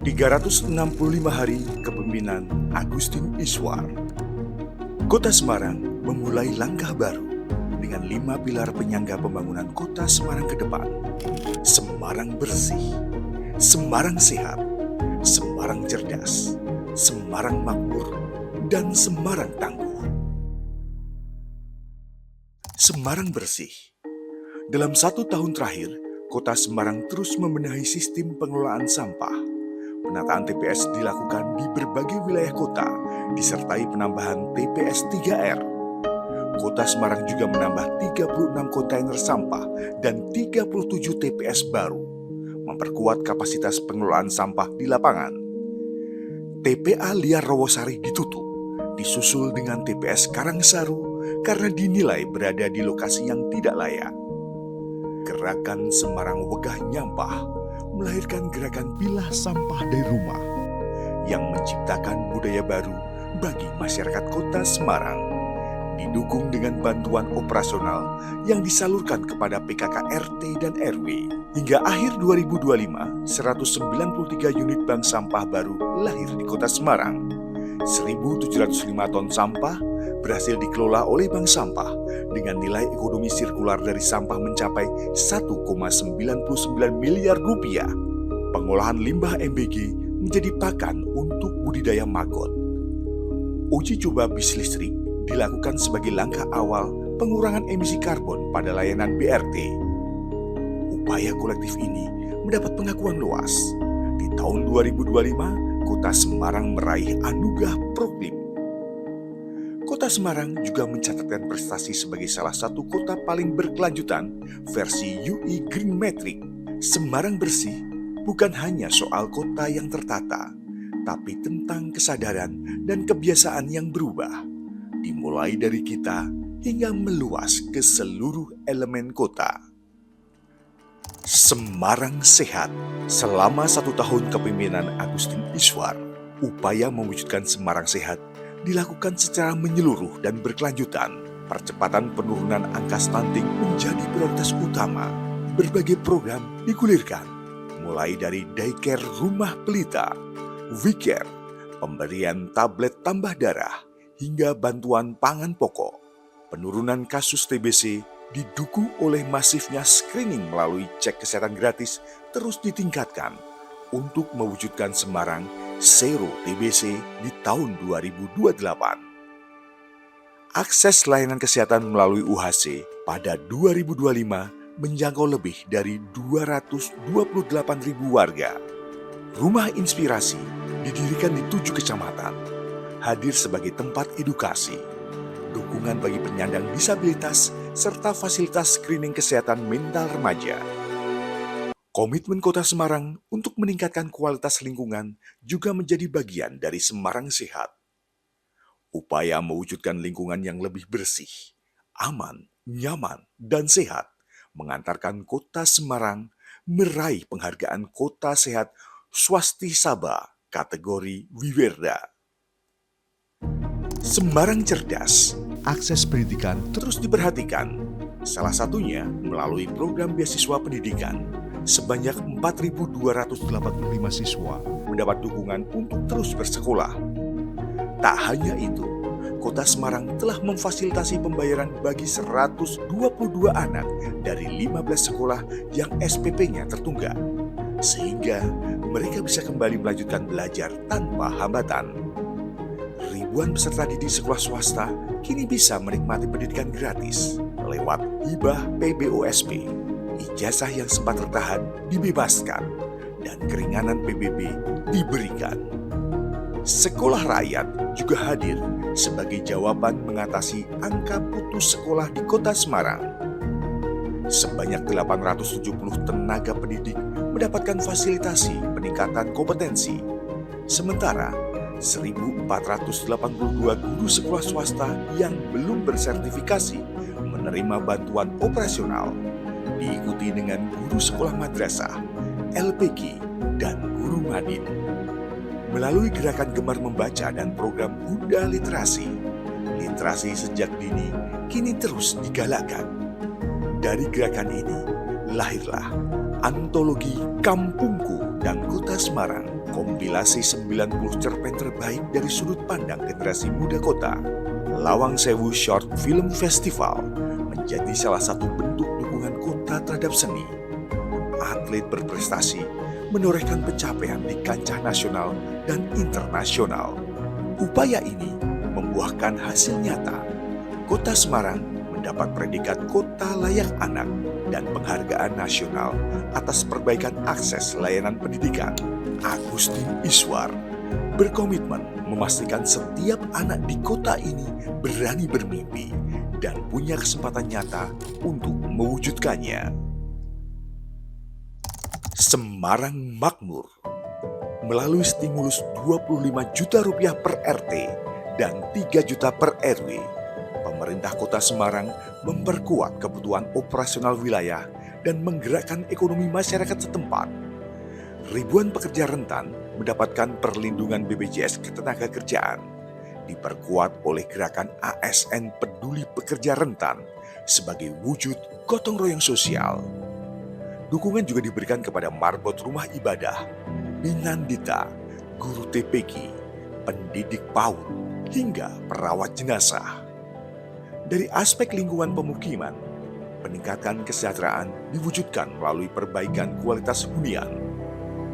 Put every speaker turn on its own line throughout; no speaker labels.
365 hari kepemimpinan Agustin Iswar. Kota Semarang memulai langkah baru dengan 5 pilar penyangga pembangunan Kota Semarang ke depan. Semarang bersih, Semarang sehat, Semarang cerdas, Semarang makmur, dan Semarang tangguh. Semarang bersih. Dalam 1 tahun terakhir, Kota Semarang terus membenahi sistem pengelolaan sampah. Penataan TPS dilakukan di berbagai wilayah kota, disertai penambahan TPS 3R. Kota Semarang juga menambah 36 kontainer sampah dan 37 TPS baru, memperkuat kapasitas pengelolaan sampah di lapangan. TPA Liar Rawasari ditutup, disusul dengan TPS Karangsaru karena dinilai berada di lokasi yang tidak layak. Gerakan Semarang Wegah Nyampah melahirkan gerakan pilah sampah dari rumah yang menciptakan budaya baru bagi masyarakat Kota Semarang, didukung dengan bantuan operasional yang disalurkan kepada PKK RT dan RW. Hingga akhir 2025, 193 unit bank sampah baru lahir di Kota Semarang. 1.705 ton sampah berhasil dikelola oleh bank sampah dengan nilai ekonomi sirkular dari sampah mencapai 1,99 miliar rupiah. Pengolahan limbah MBG menjadi pakan untuk budidaya maggot. Uji coba bis listrik dilakukan sebagai langkah awal pengurangan emisi karbon pada layanan BRT. Upaya kolektif ini mendapat pengakuan luas. Di tahun 2025, Kota Semarang meraih anugerah Proklim. Kota Semarang juga mencatatkan prestasi sebagai salah satu kota paling berkelanjutan versi UI Green Metric. Semarang bersih bukan hanya soal kota yang tertata, tapi tentang kesadaran dan kebiasaan yang berubah, dimulai dari kita hingga meluas ke seluruh elemen kota. Semarang sehat. Selama 1 tahun kepemimpinan Agustin Iswar, upaya mewujudkan Semarang sehat dilakukan secara menyeluruh dan berkelanjutan. Percepatan penurunan angka stunting menjadi prioritas utama. Berbagai program digulirkan, mulai dari daycare rumah pelita, WeCare, pemberian tablet tambah darah, hingga bantuan pangan pokok. Penurunan kasus TBC didukung oleh masifnya screening melalui cek kesehatan gratis terus ditingkatkan untuk mewujudkan Semarang Zero TBC di tahun 2028. Akses layanan kesehatan melalui UHC pada 2025 menjangkau lebih dari 228.000 warga. Rumah Inspirasi didirikan di 7 kecamatan, hadir sebagai tempat edukasi, dukungan bagi penyandang disabilitas, serta fasilitas screening kesehatan mental remaja. Komitmen Kota Semarang untuk meningkatkan kualitas lingkungan juga menjadi bagian dari Semarang Sehat. Upaya mewujudkan lingkungan yang lebih bersih, aman, nyaman, dan sehat mengantarkan Kota Semarang meraih penghargaan Kota Sehat Swastisaba kategori Wiwerda. Semarang cerdas. Akses pendidikan terus diperhatikan, salah satunya melalui program beasiswa pendidikan. Sebanyak 4.285 siswa mendapat dukungan untuk terus bersekolah. Tak hanya itu, Kota Semarang telah memfasilitasi pembayaran bagi 122 anak dari 15 sekolah yang SPP-nya tertunggak, sehingga mereka bisa kembali melanjutkan belajar tanpa hambatan. Ribuan peserta didik sekolah swasta kini bisa menikmati pendidikan gratis lewat hibah PBOSP. Ijazah yang sempat tertahan dibebaskan dan keringanan PBB diberikan. Sekolah rakyat juga hadir sebagai jawaban mengatasi angka putus sekolah di Kota Semarang. Sebanyak 870 tenaga pendidik mendapatkan fasilitasi peningkatan kompetensi. Sementara 1.482 guru sekolah swasta yang belum bersertifikasi menerima bantuan operasional, diikuti dengan guru sekolah madrasah, LPG, dan guru madin. Melalui gerakan Gemar Membaca dan program Bunda Literasi, literasi sejak dini kini terus digalakkan. Dari gerakan ini, lahirlah antologi Kampungku dan Kota Semarang Kompilasi 90 cerpen terbaik dari sudut pandang generasi muda kota. Lawang Sewu Short Film Festival menjadi salah satu bentuk dukungan kota terhadap seni. Atlet berprestasi menorehkan pencapaian di kancah nasional dan internasional. Upaya ini membuahkan hasil nyata. Kota Semarang mendapat predikat Kota Layak Anak dan penghargaan nasional atas perbaikan akses layanan pendidikan. Agustin Iswar berkomitmen memastikan setiap anak di kota ini berani bermimpi dan punya kesempatan nyata untuk mewujudkannya. Semarang Makmur melalui stimulus 25 juta rupiah per RT dan 3 juta per RW, pemerintah kota Semarang memperkuat kebutuhan operasional wilayah dan menggerakkan ekonomi masyarakat setempat. Ribuan pekerja rentan mendapatkan perlindungan BPJS Ketenagakerjaan, diperkuat oleh gerakan ASN Peduli Pekerja Rentan sebagai wujud gotong royong sosial. Dukungan juga diberikan kepada marbot rumah ibadah, binandita, guru TPQ, pendidik PAUD, hingga perawat jenazah. Dari aspek lingkungan pemukiman, peningkatan kesejahteraan diwujudkan melalui perbaikan kualitas hunian.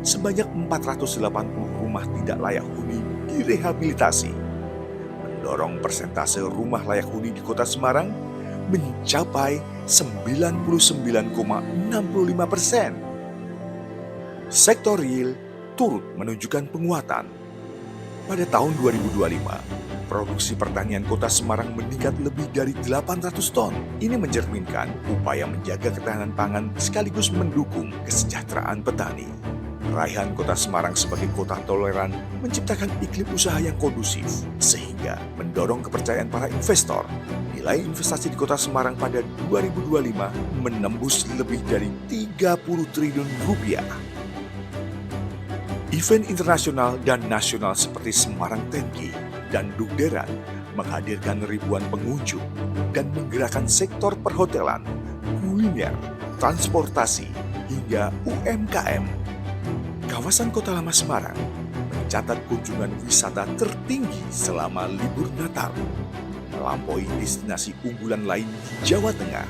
Sebanyak 480 rumah tidak layak huni direhabilitasi, mendorong persentase rumah layak huni di kota Semarang mencapai 99,65%. Sektor real turut menunjukkan penguatan. Pada tahun 2025, produksi pertanian kota Semarang meningkat lebih dari 800 ton. Ini mencerminkan upaya menjaga ketahanan pangan sekaligus mendukung kesejahteraan petani. Raihan kota Semarang sebagai kota toleran menciptakan iklim usaha yang kondusif, sehingga mendorong kepercayaan para investor. Nilai investasi di kota Semarang pada 2025 menembus lebih dari 30 triliun rupiah. Event internasional dan nasional seperti Semarang 10K dan Dugderan menghadirkan ribuan pengunjung dan menggerakkan sektor perhotelan, kuliner, transportasi, hingga UMKM. Kawasan Kota Lama Semarang mencatat kunjungan wisata tertinggi selama libur Natal, melampaui destinasi unggulan lain di Jawa Tengah.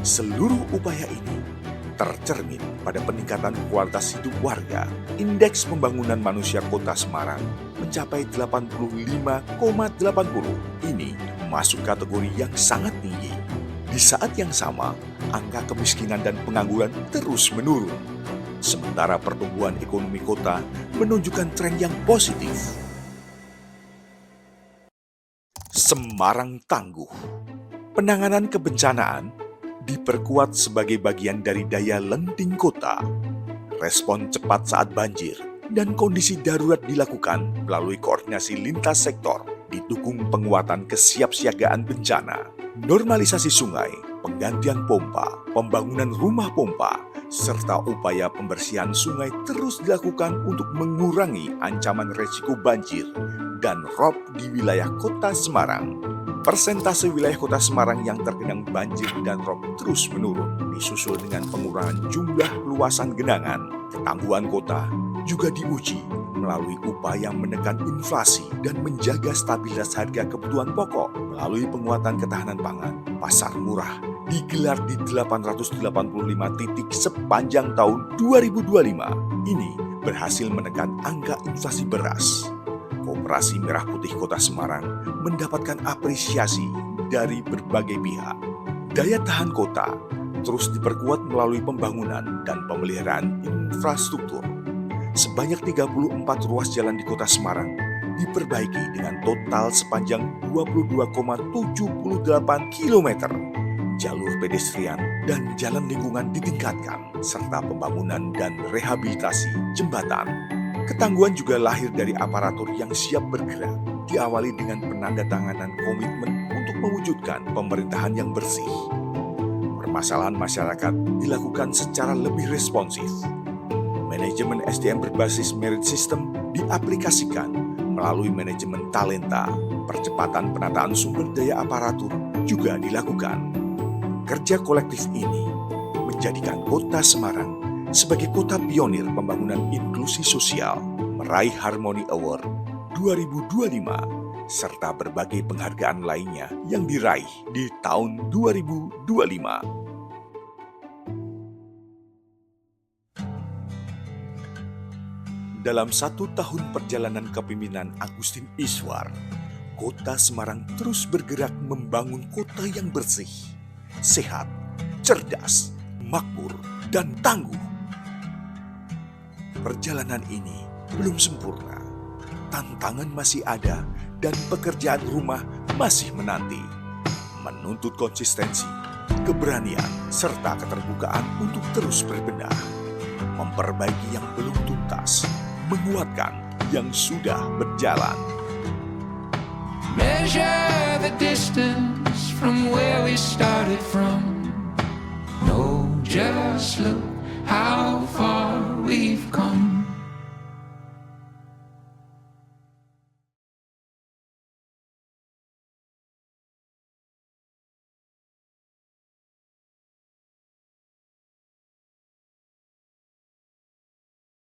Seluruh upaya ini tercermin pada peningkatan kualitas hidup warga. Indeks pembangunan manusia Kota Semarang mencapai 85,80. Ini masuk kategori yang sangat tinggi. Di saat yang sama, angka kemiskinan dan pengangguran terus menurun. Sementara pertumbuhan ekonomi kota menunjukkan tren yang positif. Semarang Tangguh. Penanganan kebencanaan diperkuat sebagai bagian dari daya lenting kota. Respon cepat saat banjir dan kondisi darurat dilakukan melalui koordinasi lintas sektor, didukung penguatan kesiapsiagaan bencana, normalisasi sungai, penggantian pompa, pembangunan rumah pompa, serta upaya pembersihan sungai terus dilakukan untuk mengurangi ancaman resiko banjir dan rob di wilayah kota Semarang. Persentase wilayah kota Semarang yang tergenang banjir dan rob terus menurun, disusul dengan pengurangan jumlah luasan genangan. Ketangguhan kota juga diuji melalui upaya menekan inflasi dan menjaga stabilitas harga kebutuhan pokok melalui penguatan ketahanan pangan. Pasar murah digelar di 885 titik sepanjang tahun 2025. Ini berhasil menekan angka inflasi beras. Koperasi Merah Putih Kota Semarang mendapatkan apresiasi dari berbagai pihak. Daya tahan kota terus diperkuat melalui pembangunan dan pemeliharaan infrastruktur. Sebanyak 34 ruas jalan di Kota Semarang diperbaiki dengan total sepanjang 22,78 km. Jalur pedestrian dan jalan lingkungan ditingkatkan, serta pembangunan dan rehabilitasi jembatan. Ketangguhan juga lahir dari aparatur yang siap bergerak, diawali dengan penandatanganan komitmen untuk mewujudkan pemerintahan yang bersih. Permasalahan masyarakat dilakukan secara lebih responsif. Manajemen SDM berbasis merit system diaplikasikan melalui manajemen talenta. Percepatan penataan sumber daya aparatur juga dilakukan. Kerja kolektif ini menjadikan Kota Semarang sebagai kota pionir pembangunan inklusi sosial, meraih Harmony Award 2025, serta berbagai penghargaan lainnya yang diraih di tahun 2025. Dalam 1 tahun perjalanan kepemimpinan Agustin Iswar, Kota Semarang terus bergerak membangun kota yang bersih, sehat, cerdas, makmur, dan tangguh. Perjalanan ini belum sempurna, tantangan masih ada, dan pekerjaan rumah masih menanti, menuntut konsistensi, keberanian, serta keterbukaan untuk terus berbenah, memperbaiki yang belum tuntas, menguatkan yang sudah berjalan.
Measure the distance from where we started from. No, just look how far we've come.